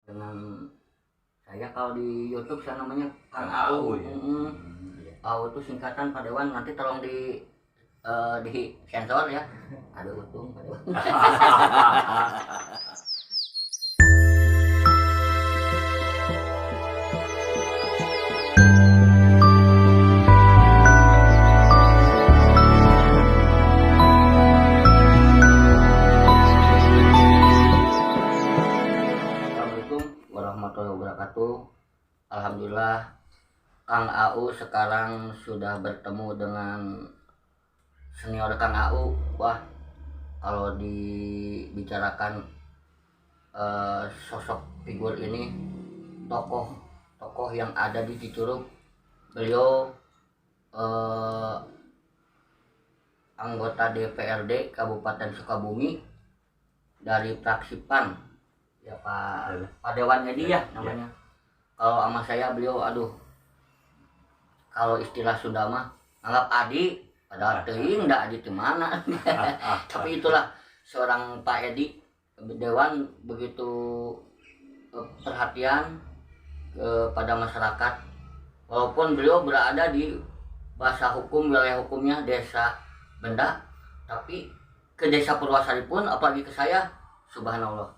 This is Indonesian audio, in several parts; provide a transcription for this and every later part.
dengan saya. Kalau di YouTube saya namanya Kang Kang Au. Au ya. Iya. Au itu singkatan Pak Dewan, nanti tolong di sensor ya. Ada untung Pak Dewan. Assalamualaikum warahmatullahi wabarakatuh. Alhamdulillah Kang Au sekarang sudah bertemu dengan senior Kang Au. Wah, kalau dibicarakan sosok figur ini, tokoh yang ada di Cicurug, beliau anggota DPRD Kabupaten Sukabumi dari fraksi PAN ya, Pak Dewan Edi ya namanya. Kalau sama saya beliau, aduh, kalau istilah Sunda mah anggap adik, padahal teuing da adik teh mana. Tapi itulah seorang Pak Edi Dewan, begitu perhatian kepada masyarakat. Walaupun beliau berada di bahasa hukum, wilayah hukumnya desa Benda, tapi ke desa Purwasari pun, apalagi ke saya, subhanallah.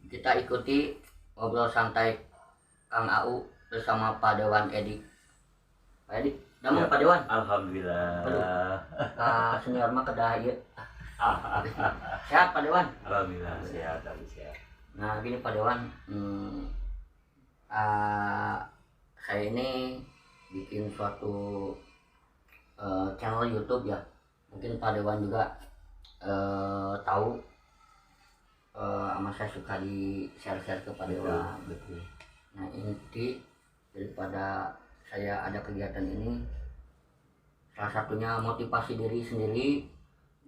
Kita ikuti ngobrol santai Kang Au bersama Pak Dewan Edi. Pak Edi, namun Pak Dewan. Alhamdulillah. Senior mah kedah ieu. Sehat Pak Dewan? Alhamdulillah sehat. Nah gini Pak Dewan, saya ini bikin suatu channel YouTube ya. Mungkin Pak Dewan juga tahu, sama saya suka di share-share ke Pak Dewan. Betul. Nah inti daripada saya ada kegiatan ini, salah satunya motivasi diri sendiri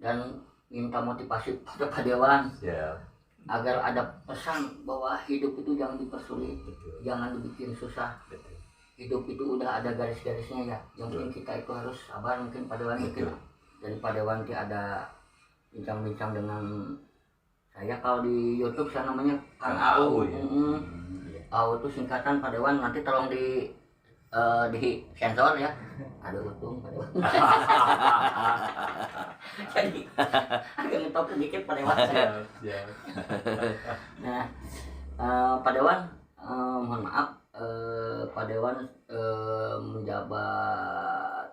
dan minta motivasi pada Pak Dewan. Siap. Agar ada pesan bahwa hidup itu jangan dipersulit, Betul. jangan dibikin susah. Betul. Hidup itu udah ada garis-garisnya ya. Yang penting kita itu harus sabar. Mungkin Pak Dewan mungkin dari Pak Dewan ada bincang-bincang dengan saya. Kalau di YouTube saya namanya Kang Au ya. Au itu singkatan Pak Dewan, nanti tolong di sensor ya. Ada untung Pak Dewan. Jadi agak ngetop sedikit Pak Dewan. Siap. Nah, Pak Dewan, mohon maaf, Pak Dewan menjabat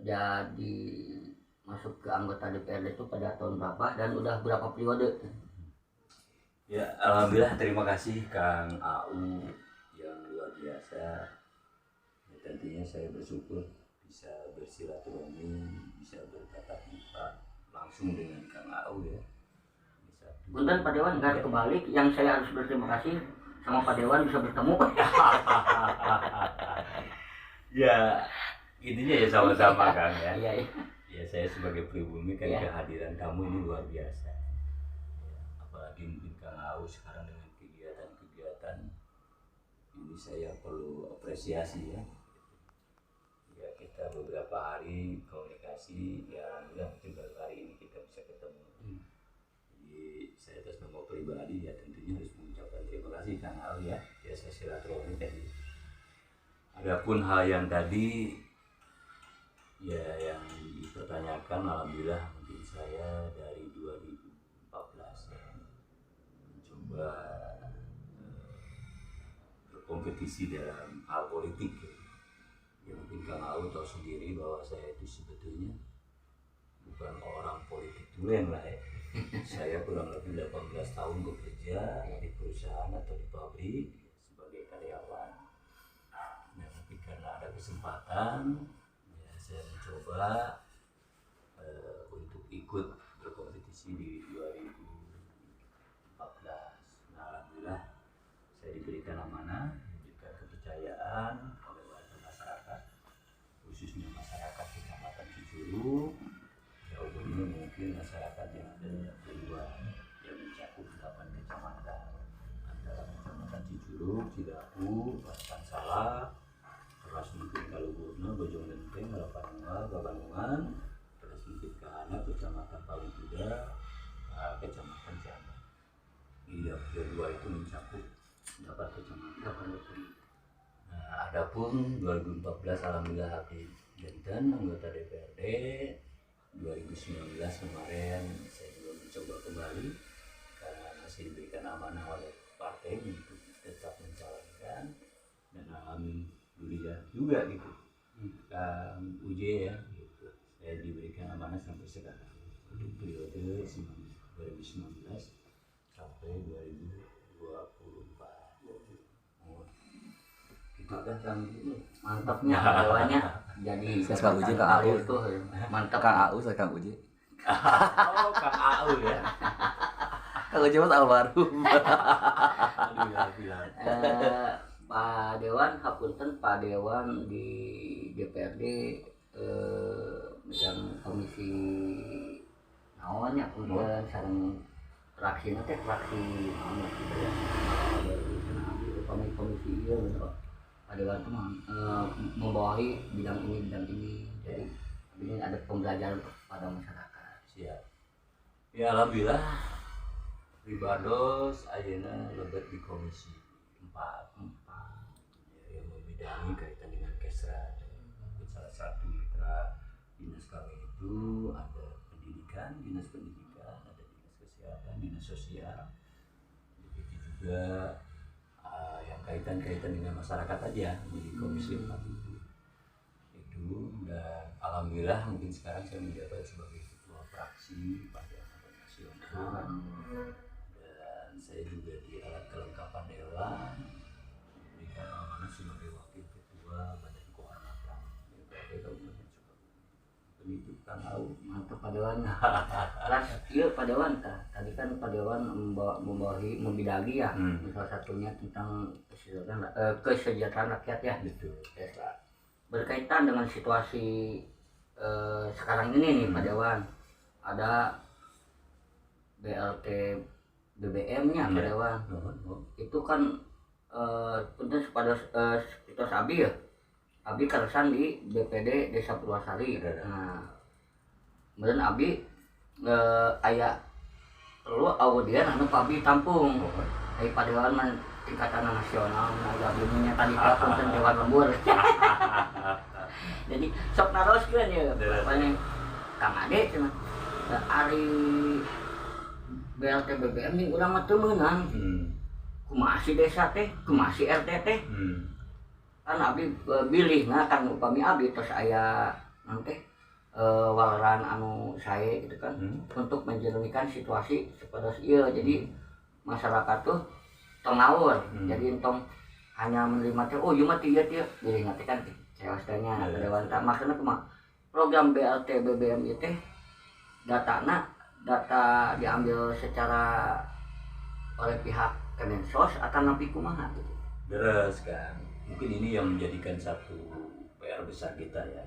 jadi masuk ke anggota DPRD itu pada tahun berapa dan udah berapa periode? Ya, alhamdulillah, terima kasih Kang Au yang luar biasa. Ya, tentunya saya bersyukur bisa bersilaturahmi, bisa bertatap muka langsung dengan Kang Au ya. Punten Pak Dewan, nggak kebalik, yang saya harus berterima kasih sama Pak Dewan bisa bertemu. Ya, intinya ya sama-sama Kang ya. Iya. Ya, saya sebagai pribumi kan kehadiran kamu ini luar biasa. Ya, apalagi mungkin Kang Au sekarang dengan kegiatan-kegiatan ini saya perlu apresiasi ya. Ya, kita beberapa hari komunikasi, ya alhamdulillah mungkin baru hari ini kita bisa ketemu. Jadi saya atas nama pribadi ya tentunya harus mengucapkan terima kasih Kang Au ya. Ya, saya silaturahmi tadi. Adapun hal yang tadi ya yang dipertanyakan, alhamdulillah mungkin saya dari 2014 ya, mencoba berkompetisi dalam hal politik ya. Mungkin Kang Au tahu sendiri bahwa saya itu sebetulnya bukan orang politik tulen lah ya. Saya kurang lebih 18 tahun bekerja di perusahaan atau di pabrik sebagai karyawan. Nah, tapi karena ada kesempatan ya, saya mencoba untuk ikut berkompetisi di 2014. Nah, alhamdulillah saya diberikan amanah, diberikan kepercayaan oleh warga masyarakat, khususnya masyarakat Kecamatan Cicurug. Ya, umumnya mungkin masyarakat yang ada di luar yang mencakup 8 kecamatan, antara Kecamatan Cicurug, Cidahu, Basan Salah, terus mungkin Kalugurna, Bojonggede, Malapanunggal, Babangungan, terus mungkin Kahana, Kecamatan Palungkuda, Kecamatan Ciamis. Iya, kedua itu mencakup 8 Adapun 2014 alhamdulillah Habib Jantan anggota DPRD, 2019 kemarin saya juga mencoba kembali karena masih diberikan amanah oleh partai untuk tetap mencalonkan, dan alhamdulillah juga gitu UJ ya gitu. Saya diberikan amanah sampai sekarang untuk periode 2019 sampai 2024. Itu kan Kang Mantapnya hewannya. Jadi Saya Kang Uji Kang Au. itu mantap. Kang Au saya Kang Uji. Oh, Kang Au ya. Kang Uji mas almarhum. Alhamdulillah. Pak Dewan, hapunten Pak Dewan di DPRD yang komisi naonnya kemudian sareng fraksi nanti fraksi komisi iya gitu. Pak Dewan itu membawahi bidang ini jadi ini ada pembelajaran pada masyarakat. Siap. Ya alhamdulillah Ribados ayeuna lebet di komisi 4 yang membidangi kaitan dengan Kesra. Salah satu mitra dinas kami itu ada pendidikan, dinas pendidikan, ada dinas kesehatan, dinas sosial. Begitu juga yang kaitan dengan masyarakat aja di komisi 4 itu. Dan alhamdulillah mungkin sekarang saya menjabat sebagai ketua fraksi Partai Amanat Nasional, dan saya juga di alat kelengkapan dewan diberikan amanah sebagai wakil ketua Badan Kehormatan DPRD Kabupaten Sukabumi. Begitu Kang Au. Mantap Pak Dewan. Terus iya Pak Dewan tadi kan Pak Dewan membawahi membidagi ya, salah satunya tentang kesejahteraan rakyat ya. Betul. Berkaitan dengan situasi sekarang ini nih Pak Dewan, ada BLT BBM-nya Pak Dewan. Itu kan punten pada Pitos Abi ya. Abi keresan di BPD Desa Purwasari. Nah, kemudian Abi aya perlu audien anu Abi tampung. Ai Pak Dewan tingkatan nasional naga bininya tadi punten Dewan Lembur. Jadi sok naroskeun ya bapaknya Kang Ade cenah. Ari BLT BBM nih urang mah teu meunang. Kumaha si desa teh, kumaha si RT teh. Kan Abi bilih kan upami Abi terus aya nanti walaran anu saya gitu kan untuk menjernihkan situasi seperti ieu. Jadi masyarakat tuh tengawur. Jadi entong hanya menerima teh oh ieu mah tieu bilih nanti kan cewasnya Dewan tak maksudnya kumaha program BLT BBM itu data diambil secara oleh pihak Kemensos atau napi kumaha gitu. Deres kan, mungkin ini yang menjadikan satu PR besar kita ya.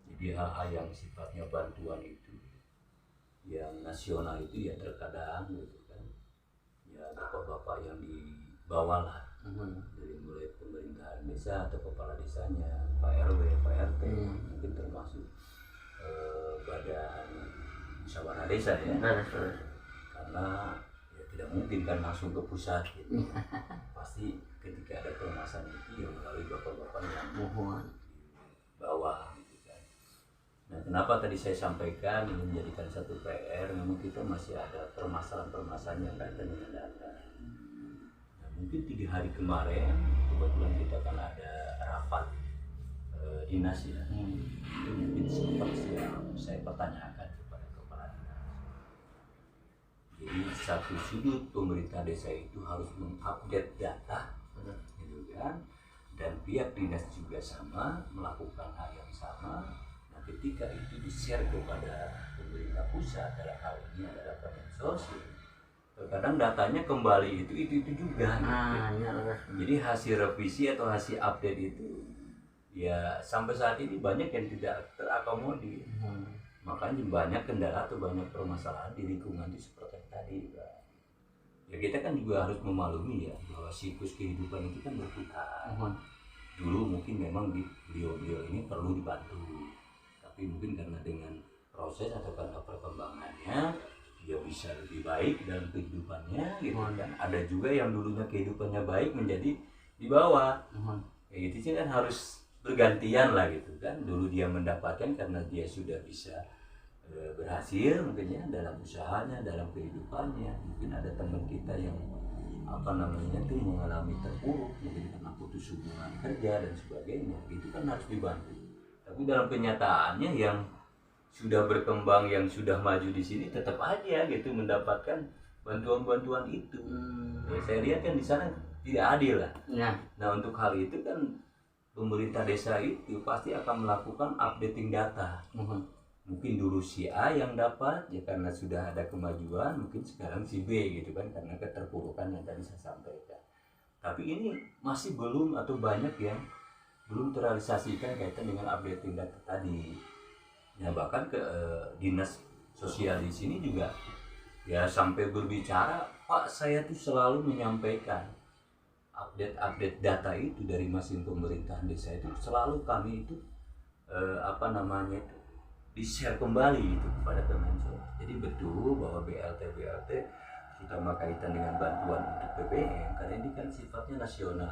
Jadi hal-hal yang sifatnya bantuan itu yang nasional itu ya terkadang gitu kan ya bapak-bapak yang di bawah lah, dari mulai pemerintahan desa atau kepala desanya, Pak RW, Pak RT, mungkin termasuk badan musyawarah desa ya. Karena ya tidak mungkin kan langsung ke pusat gitu. Pasti ketika ada permasalahan itu yang melalui bapak-bapak yang di bawah gitu kan. Nah kenapa tadi saya sampaikan ini menjadikan satu PR, memang kita masih ada permasalahan-permasalahan yang kaitan dengan data. Nah mungkin 3 hari kemarin kebetulan kita kan ada rapat dinas ya. Itu mungkin sempat saya pertanyakan kepada kepala dinas. Jadi satu sudut pemerintah desa itu harus mengupdate data, gitu kan, dan pihak dinas juga sama melakukan hal yang sama. Nah ketika itu di-share kepada pemerintah pusat dalam hal ini adalah Kemensos, terkadang datanya kembali itu juga. Jadi hasil revisi atau hasil update itu ya sampai saat ini banyak yang tidak terakomodir. Makanya banyak kendala atau banyak permasalahan di lingkungan itu seperti yang tadi Pak. Ya kita kan juga harus memaklumi ya bahwa siklus kehidupan itu kan berputar. Dulu mungkin memang beliau-beliau ini perlu dibantu, tapi mungkin karena dengan proses atau karena perkembangannya dia bisa lebih baik dalam kehidupannya gitu kan. Ada juga yang dulunya kehidupannya baik menjadi di bawah. Ya itu sih kan harus bergantian lah gitu kan. Dulu dia mendapatkan karena dia sudah bisa berhasil mungkin ya dalam usahanya, dalam kehidupannya. Mungkin ada teman kita yang tuh mengalami terpuruk, mungkin karena putus hubungan kerja dan sebagainya. Itu kan harus dibantu. Tapi dalam kenyataannya yang sudah berkembang, yang sudah maju di sini tetap aja gitu mendapatkan bantuan-bantuan itu. Ya, saya lihat kan di sana tidak adil lah. Nah untuk hal itu kan pemerintah desa itu pasti akan melakukan updating data. Mungkin dulu si A yang dapat ya karena sudah ada kemajuan, mungkin sekarang si B gitu kan karena keterpurukan yang tadi saya sampaikan. Tapi ini masih belum atau banyak yang belum terrealisasikan kaitan dengan updating data tadi. Ya bahkan ke dinas sosial di sini juga ya sampai berbicara, Pak saya tuh selalu menyampaikan update data itu dari masing pemerintahan desa itu selalu kami itu di-share kembali itu kepada Kemensos. Jadi betul bahwa BLT terutama kaitan dengan bantuan untuk PPM karena ini kan sifatnya nasional.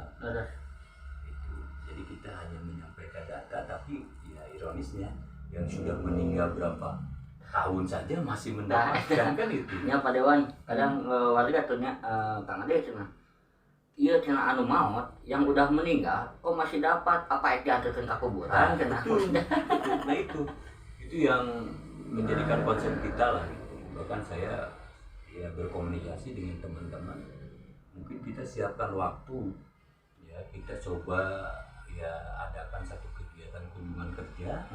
Itu. Jadi kita hanya menyampaikan data, tapi ya ironisnya yang sudah meninggal berapa tahun saja masih mendapatkan kan itu. Ya Pak Dewan, kadang warga tuh Kang Ade cenah. Iya cenah anu maut yang udah meninggal kok masih dapat apa yang diantarkan ke kuburan cenah. Nah itu yang menjadikan konsep kita lah gitu. Bahkan saya ya berkomunikasi dengan teman-teman, mungkin kita siapkan waktu ya, kita coba ya adakan satu kegiatan kunjungan kerja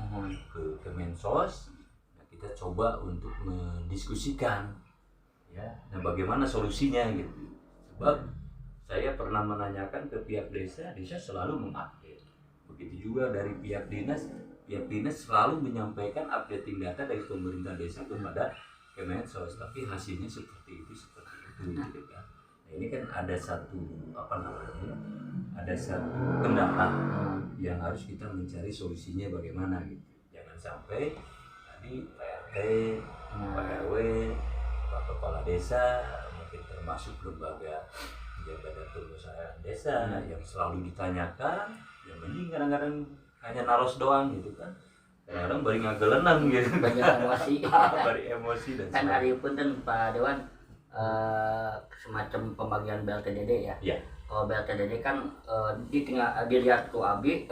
ke Kemensos. Nah, kita coba untuk mendiskusikan ya, dan bagaimana solusinya gitu. Sebab saya pernah menanyakan ke pihak desa selalu mengupdate. Begitu juga dari pihak dinas selalu menyampaikan updating data dari pemerintah desa kepada Kemensos, tapi hasilnya seperti itu gitu kan. Nah, ini kan ada satu kendala yang harus kita mencari solusinya bagaimana gitu. Jangan sampai tadi PRT, Pak RW, Pak Kepala Desa, mungkin termasuk lembaga jabatan perusahaan desa yang selalu ditanyakan, yang mending kadang-kadang hanya naros doang gitu kan. Kadang-kadang bari ngagelenang gitu. Banyak emosi. Bari emosi dan kan hari pun Pak Dewan semacam pembagian BLTDD ya. Iya. Kalau BLTDD kan dilihat tuh Abi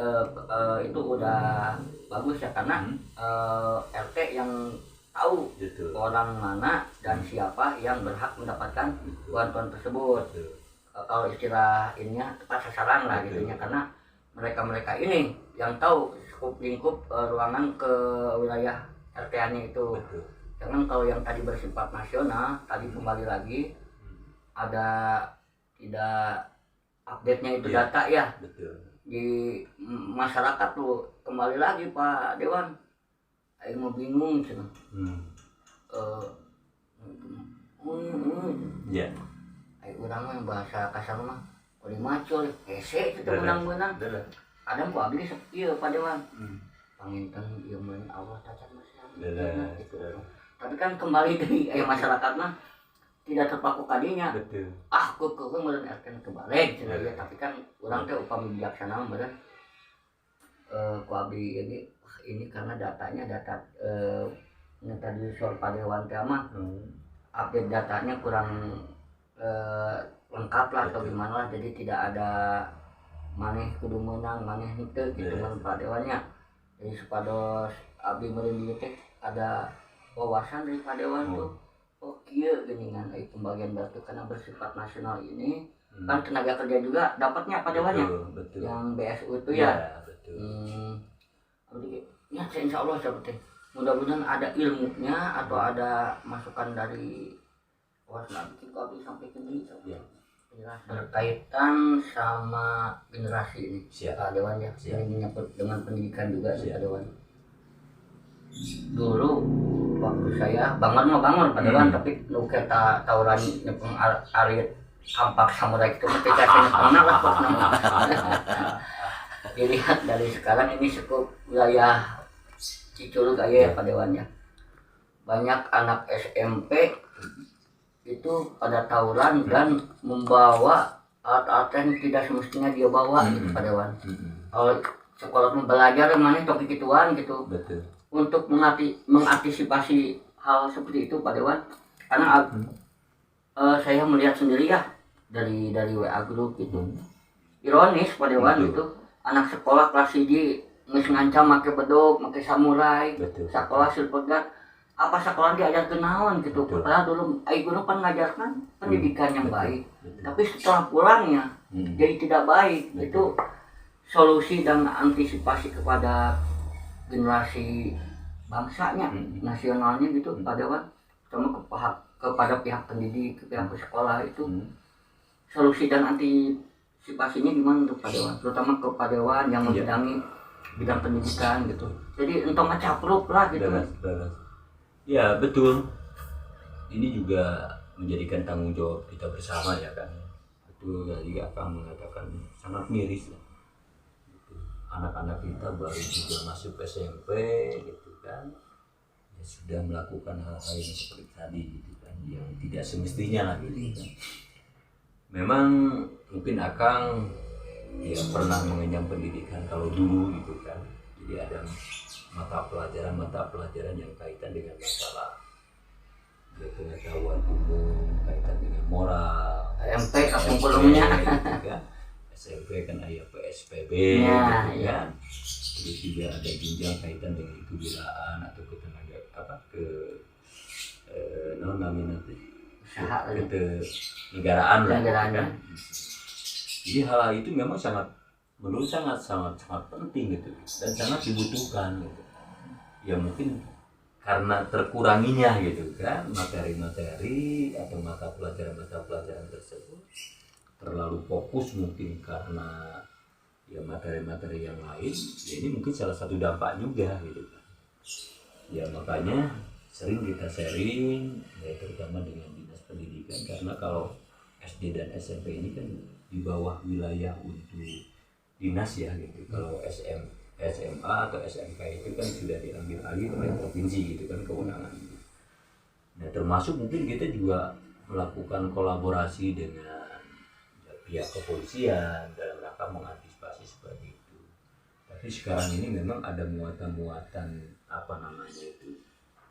itu udah bagus ya karena RT yang tahu Betul. orang mana dan siapa yang berhak mendapatkan bantuan tersebut. Kalau istilah ininya tepat sasaran lah gitu ya, karena mereka ini yang tahu lingkup ruangan ke wilayah RT-nya itu. Betul. Jangan kalau yang tadi bersifat nasional, tadi kembali lagi ada tidak update-nya itu data ya. Betul. Di masyarakat tuh kembali lagi Pak Dewan, ayo mau bingung cina. Ya. Ayo orang mah bahasa kasar mah, kali macul, hese itu menang-menang. Ada Pak Abdi sepi Pak Dewan. Panginten ieu mah Allah cacat masyarakat gitu. Tapi kan kembali dari masyarakat mah tidak terpaku kadinya. Betul. Keukeung meureun RT kebalik cenah ya, tapi kan urang teh upami bijaksana meureun ku abdi ini karena datanya data tadi soal Pak Dewan teh mah update datanya kurang lengkap lah atau gimana lah, jadi tidak ada maneh kudu menang maneh henteu gitu mun Pak Dewannya. Jadi supados abdi meureun dieu teh ada wawasan dari Pak Dewan tuh. Oh kieu geuningan pembagian batu karena bersifat nasional ini kan tenaga kerja juga dapatnya Pak Dewannya. Betul. Yang BSU itu ya. Betul. Ya insya Allah seperti mudah-mudahan ada ilmunya atau ada masukan dari bikin kopi sampai ke sini berkaitan sama generasi ini. Pak Dewan ya, ini menyangkut dengan pendidikan juga Pak Dewan. Dulu waktu saya bangun Pak Dewan, tapi lu kita tawuran nyepeng arit kampak samurai itu ketika saya nyepeng lah pokoknya. Dilihat dari sekarang ini cukup wilayah Cicurug aja Pak Dewan ya. Banyak anak SMP itu pada tawuran dan membawa alat-alat yang tidak semestinya dia bawa gitu Pak Dewan. Kalau sekolah belajar mana topik gituan gitu. Betul. Untuk mengantisipasi hal seperti itu Pak Dewan, karena saya melihat sendiri ya dari WA grup gitu. Ironis Pak Dewan gitu, anak sekolah kelas 1 geus ngancam make bedog, make samurai, sekolah silpegat. Apa sekolah diajarkeun naon gitu. Padahal dulu guru kan ngajarkan pendidikan yang baik. Tapi setelah pulangnya jadi tidak baik. Itu solusi dan antisipasi kepada generasi bangsanya, nasionalnya gitu Pak Dewan, terutama kepada pihak pendidik, ke pihak sekolah itu solusi dan antisipasinya gimana untuk Pak Dewan, terutama ke Pak Dewan yang membidangi bidang pendidikan gitu. Jadi entong ngecapruk lah gitu. Ya betul. Ini juga menjadikan tanggung jawab kita bersama ya kan. Betul tadi akan mengatakan sangat miris lah. Anak-anak kita baru juga masuk SMP gitu kan, ya sudah melakukan hal-hal yang seperti tadi gitu kan, yang tidak semestinya lah gitu kan. Memang mungkin Akang ya pernah mengenyam pendidikan kalau dulu gitu kan, jadi ada mata pelajaran yang kaitan dengan masalah ya, pengetahuan umum, kaitan dengan moral, SMP kumpulannya gitu kan. SMP kan ada PSPB ya, gitu kan. Terus juga ada jenjang kaitan dengan kewilaan atau ketenaga apa ke namanya negaraan lah kan. Jadi hal itu memang menurut sangat penting gitu dan sangat dibutuhkan gitu. Ya mungkin karena terkuranginya gitu kan materi-materi atau mata pelajaran tersebut terlalu fokus mungkin karena ya materi-materi yang lain, ya ini mungkin salah satu dampak juga gitu kan. Ya makanya sering kita sharing ya terutama dengan dinas pendidikan, karena kalau SD dan SMP ini kan di bawah wilayah untuk dinas ya gitu. Kalau SMA atau SMK itu kan sudah diambil alih oleh provinsi gitu kan kewenangan. Nah termasuk mungkin kita juga melakukan kolaborasi dengan pihak kepolisian dalam rangka mengantisipasi seperti itu. Tapi sekarang ini memang ada muatan-muatan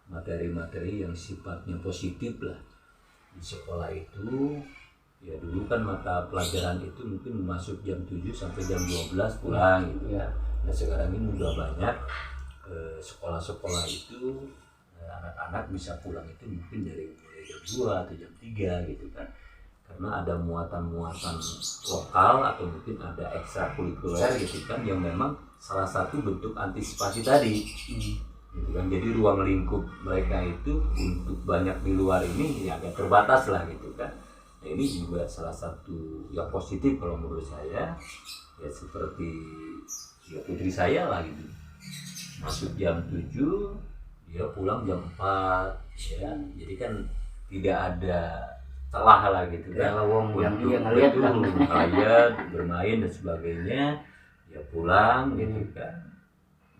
materi-materi yang sifatnya positif lah di sekolah itu. Ya dulu kan mata pelajaran itu mungkin masuk jam 7 sampai jam 12 pulang gitu ya. Nah sekarang ini udah banyak sekolah-sekolah itu anak-anak bisa pulang itu mungkin dari mulai jam 2 atau jam 3 gitu kan. Karena ada muatan-muatan lokal atau mungkin ada ekstrakurikuler gitu kan, yang memang salah satu bentuk antisipasi tadi gitu kan. Jadi ruang lingkup mereka itu untuk banyak di luar ini ya agak terbatas lah gitu kan. Nah, ini juga salah satu yang positif kalau menurut saya, ya seperti ya putri saya lah gitu, masuk jam 7 dia pulang jam 4 ya, jadi kan tidak ada celah lah gitu kan yang dia ngeliat bermain dan sebagainya, ya pulang gitu kan.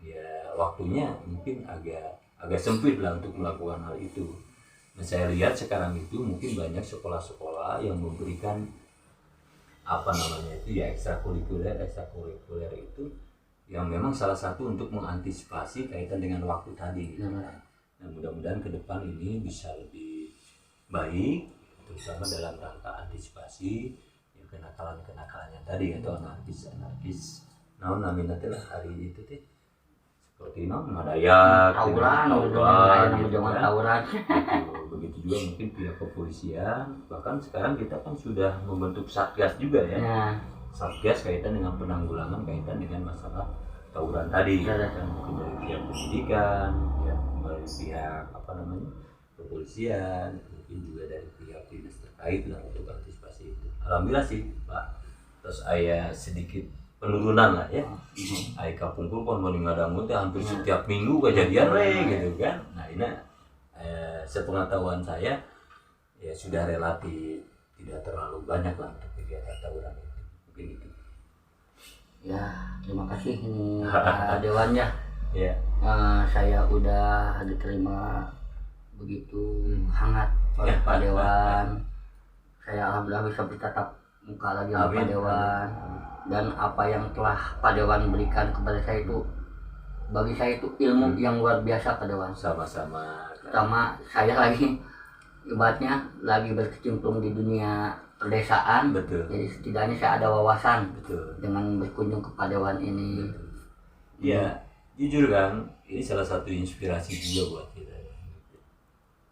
Ya waktunya mungkin agak sempit lah untuk melakukan hal itu. Nah saya lihat sekarang itu mungkin banyak sekolah-sekolah yang memberikan itu ya ekstrakurikuler itu yang memang salah satu untuk mengantisipasi kaitan dengan waktu tadi gitu kan. Nah mudah-mudahan ke depan ini bisa lebih baik, terutama dalam rangka antisipasi yang kenakalan-kenakalan yang tadi atau anarkis namanya lah hari itu teh seperti Madaya, tawuran gitu kan. Begitu juga mungkin pihak kepolisian, bahkan sekarang kita kan sudah membentuk satgas juga ya. Satgas kaitan dengan penanggulangan kaitan dengan masalah tawuran tadi kan, mungkin dari pihak pendidikan ya, dari pihak kepolisian, mungkin juga dari pihak dinas terkait lah untuk antisipasi itu. Alhamdulillah sih Pak, terus ayah sedikit penurunan lah ya. Ayah kapungkul pun meninggadangu teh hampir setiap minggu kejadian gitu kan. Nah ini sepengetahuan saya ya sudah relatif tidak terlalu banyak lah untuk kegiatan tawuran itu. Mungkin itu. Ya terima kasih ini Pak Dewan ya. Ya. Saya udah diterima begitu hangat oleh Pak Dewan. Saya alhamdulillah bisa bertatap muka lagi sama Amin. Pak Dewan. Dan apa yang telah Pak Dewan berikan kepada saya itu, bagi saya itu ilmu yang luar biasa Pak Dewan. Sama-sama. Pertama saya lagi ibaratnya lagi berkecimpung di dunia perdesaan. Betul. Jadi setidaknya saya ada wawasan Betul. dengan berkunjung ke Pak Dewan ini. Ya, jujur kan, ini salah satu inspirasi juga buat kita.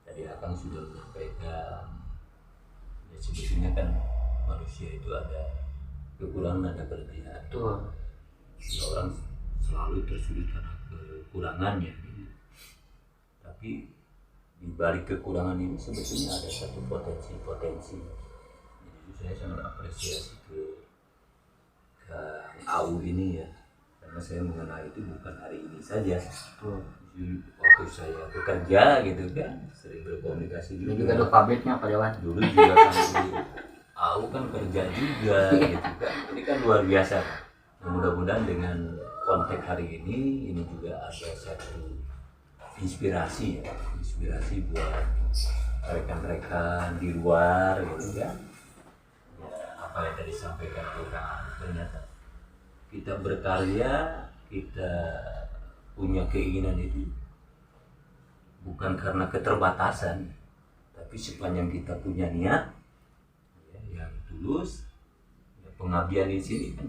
Tadi Akang sudah menyampaikan, ya sebetulnya kan manusia itu ada kekurangan, ada kelebihan. Betul. Ya, orang selalu tersulit karena kekurangannya. Gitu. Tapi di balik kekurangan ini sebetulnya ada satu potensi-potensi. Jadi saya sangat apresiasi ke AU ini ya, karena saya mengenal itu bukan hari ini saja. Waktu saya bekerja gitu kan, sering berkomunikasi Ini juga. juga ada pabriknya Pak Dewan. Dulu juga kan AU kan kerja juga gitu kan. Ini kan luar biasa. Nah, mudah-mudahan dengan konteks hari ini juga ada satu inspirasi ya, inspirasi buat rekan-rekan di luar gitu kan. Ya, apa yang tadi sampaikan Kang, ternyata kita berkarya, kita punya keinginan itu bukan karena keterbatasan, tapi sepanjang kita punya niat ya, yang tulus, ya, pengabdian di sini kan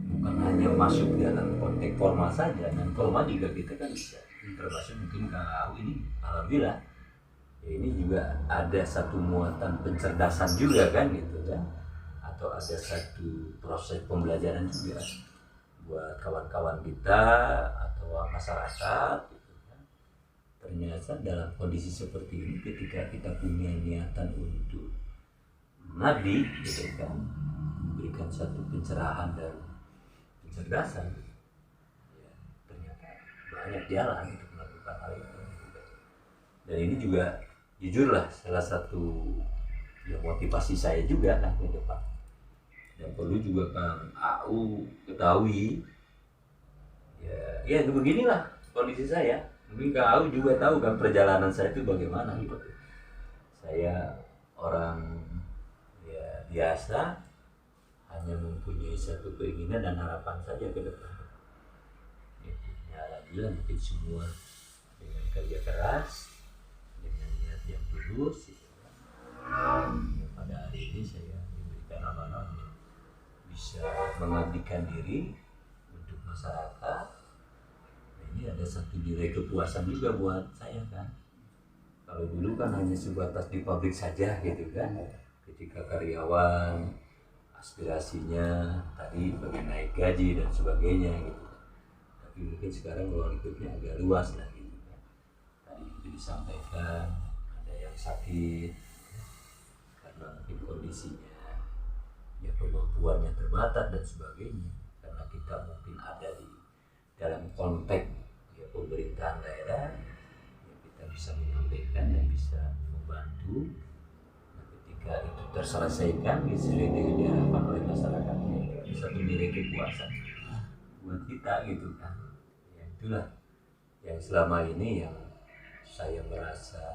bukan hanya masuk dalam konteks formal saja, dan formal juga kita kan bisa, termasuk mungkin kalau ini alhamdulillah ya, ini juga ada satu muatan pencerdasan juga kan gitu kan, atau ada satu proses pembelajaran juga buat kawan-kawan kita atau masyarakat gitu kan. Ternyata dalam kondisi seperti ini ketika kita punya niatan untuk mengabdi gitu kan, memberikan satu pencerahan dan pencerdasan ya, ternyata banyak jalan untuk melakukan hal itu. Dan ini juga jujurlah salah satu ya, motivasi saya juga kan ke depan. Dan perlu juga Kang AU ketahui ya beginilah kondisi saya. Mungkin Kang AU juga tahu kan perjalanan saya itu bagaimana gitu. Saya orang ya biasa, hanya mempunyai satu keinginan dan harapan saja ke depan. Ya alhamdulillah mungkin semua dengan kerja keras, dengan niat yang tulus gitu kan. Ya, pada hari ini saya diberikan amanah bisa mengabdikan diri untuk masyarakat. Nah, ini ada satu nilai kepuasan juga buat saya kan. Kalau dulu kan hanya sebatas di pabrik saja gitu kan, ketika karyawan aspirasinya tadi bagi naik gaji dan sebagainya gitu. Tapi mungkin sekarang ruang lingkupnya agak luas lah gitu kan. Tadi itu disampaikan ada yang sakit karena mungkin kondisinya ya kemampuannya terbatas dan sebagainya, karena kita mungkin ada di dalam konteks ya pemerintahan daerah ya, kita bisa menyampaikan dan bisa membantu. Nah, ketika itu terselesaikan sesuai dengan diharapkan oleh masyarakat ya, itu satu nilai kepuasan buat kita gitu kan. Ya itulah yang selama ini yang saya merasa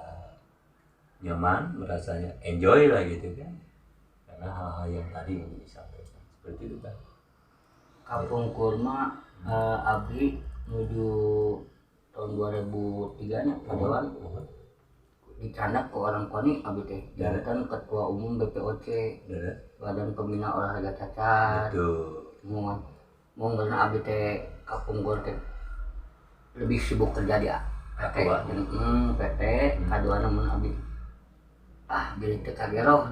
nyaman, merasanya enjoy lah gitu kan, karena hal-hal yang tadi yang disampaikan seperti itu kan. Kampung Kurma abdi menuju tahun 2003 nya Pak Dewan dicandak ke orang koni abdi teh jantan ketua umum BPOC Badan Pembina Olahraga Cacat. Betul. Mau karena abdi teh Kampung Gor teh lebih sibuk kerja dia PT PT kaduana mun abdi jadi teh kagero.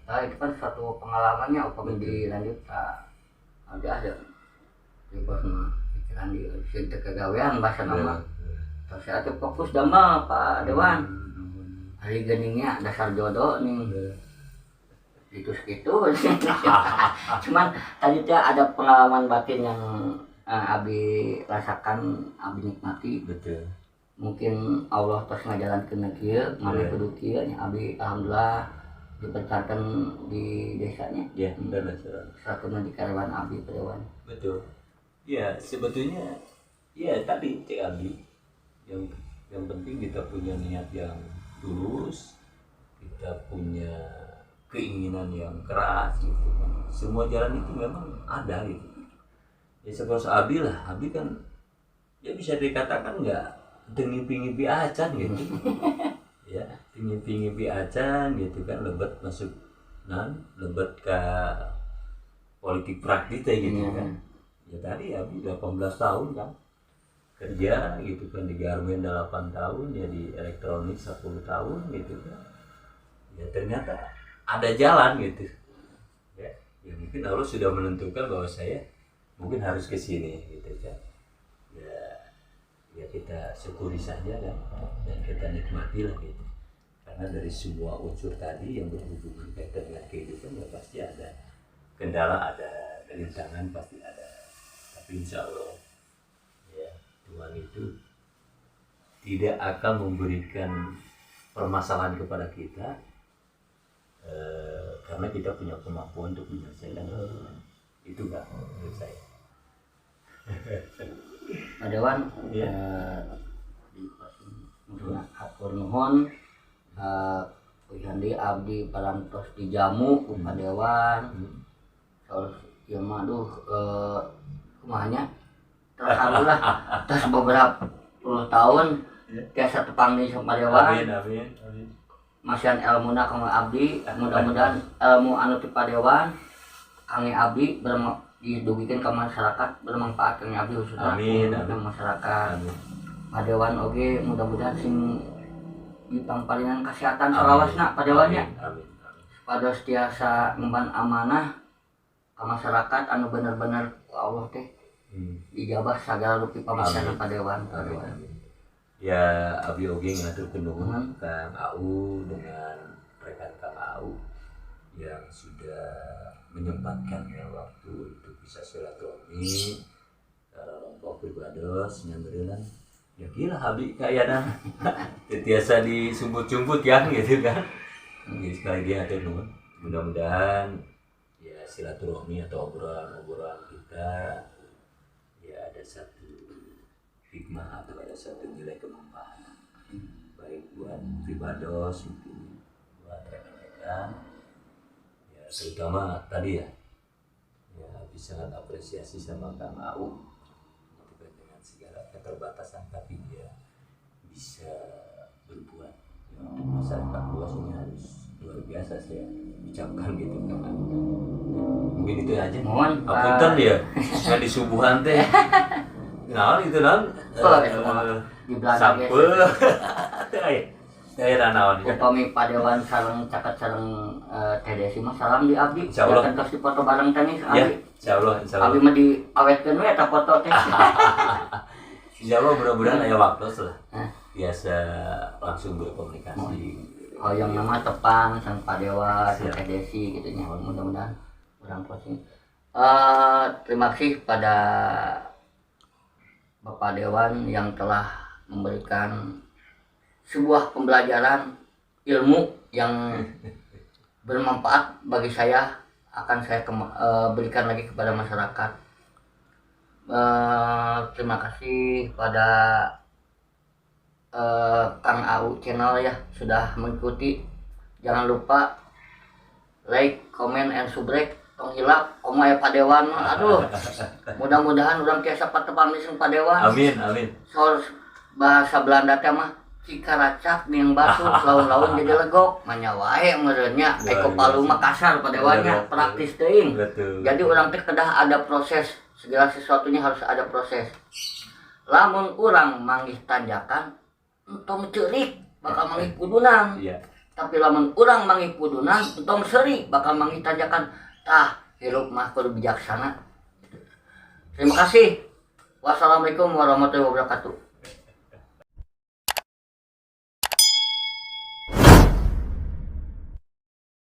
Nah itu kan suatu pengalamannya upami dilanjut ada di pos pikiran di sintek kegawean bahasa nama. Terus saya tuh fokus damel Pak Dewan. Hari geningnya dasar jodoh nih. Itu segitu. Cuman tadi tuh ada pengalaman batin yang Abi rasakan, Abi nikmati. Betul. Mungkin Allah terus ngajalankeun kieu, mana kudu kieu nya Abi alhamdulillah dipercayakan di desanya. Ya, benar. Satu di karyawan Abi Pak Dewan. Betul. Ya, sebetulnya ya tadi Cik Abi yang penting kita punya niat yang tulus, kita punya keinginan yang keras gitu kan. Semua jalan itu memang ada gitu. Ya seperti Abi lah, Abi kan ya bisa dikatakan nggak tengipi-ngipi acan gitu. Ya, tengipi-ngipi acan gitu kan, lebet masuk lebet ke politik praktis gitu kan. Ya tadi Abi 18 tahun kan kerja gitu kan, di Garmen 8 tahun, ya di elektronik 10 tahun gitu kan. Ya ternyata ada jalan gitu ya, ya mungkin Allah sudah menentukan bahwa saya mungkin harus ke sini gitu kan. Ya kita syukuri saja kan, dan kita nikmati lah gitu, karena dari semua unsur tadi yang berhubungan kaitan dengan kehidupan ya pasti ada kendala, ada rintangan, pasti ada, tapi insya Allah ya Tuhan itu tidak akan memberikan permasalahan kepada kita karena kita punya kemampuan untuk menyelesaikan itu kan menurut saya. Pak Dewan, Iya. atur nuhun, Wihandi abdi parantos dijamu ku Pak Dewan. Terus ya mah kumanya terharu lah, terus beberapa puluh tahun biasa tepang di Pak Dewan. Amin. Masian ilmuna kang abdi, mudah-mudahan ilmu anu ti Pak Dewan kang abdi didugikeun ka masyarakat, bermanfaat kang abdi khususna ka masyarakat. Pak Dewan oge mudah-mudahan sing dipamparingan kesehatan salawasna Pak Dewan nya. Amin. Pados tiasa ngemban amanah ka masyarakat anu bener-bener ku Allah teh dijabah segala rupi pamikasan Pak Dewan. Ya Abi oge ngaturkeun nuhun Kang Au dengan rekan Kang Au yang sudah menyempatkan ya waktu untuk bisa silaturahmi kelompok pribados nyambereunana. Ya gila Abi kayana tiasa disumbut-sumbut ya gitu kan. Jadi sekali lagi hatur nuhun. Mudah-mudahan ya silaturahmi atau obrolan-obrolan kita ya ada satu hikmah atau ada satu nilai kemanfaatan baik buat pribados mungkin buat rekan-rekan ya, terutama tadi ya bisa apresiasi sama Kang Au dengan segala keterbatasan, tapi dia bisa berbuat ya, untuk masyarakat luas ini harus luar biasa saya ucapkan gitu kan. Mungkin itu aja. Mohon Apunten ya nggak disubuhan teh. Nah, itu non. Di belakang sampe. Daerah naon ya. Upami Pak Dewan sareng caket sareng Teh Desi mah salam di abdi. Insyaallah. Ya kan di foto bareng teh nih Ya, abdi. insyaallah. Abdi mah diawetkeun we eta foto teh. Insyaallah mudah-mudahan aya waktu lah. Biasa langsung berkomunikasi. Oh yang nama tepang sang Pak Dewan, Teh Desi gitu nya. Mudah-mudahan urang posting. Terima kasih pada Bapak Dewan yang telah memberikan sebuah pembelajaran ilmu yang bermanfaat bagi saya, akan saya berikan lagi kepada masyarakat. Terima kasih pada Kang Au channel ya sudah mengikuti. Jangan lupa like, comment, and subscribe. Tong hilap, omaya Pak Dewan, aduh. Mudah-mudahan urang tiasa patepang di Pak Dewan. Amin. Soal bahasa Belanda teh mah cikaracak ning batu laun-laun jadi legok, manya wae meureunnya. Eko Palu mah kasar Pak Dewan nya, praktis teuing. Jadi urang teh kedah ada proses, segala sesuatunya harus ada proses. Lamun urang manggih tanjakan, entong ceurik bakal manggih kudunan. Iya. Tapi lamun urang manggih kudunan, entong seuri bakal manggih tanjakan. Hirup mah kudu bijaksana. Terima kasih. Wassalamualaikum warahmatullahi wabarakatuh.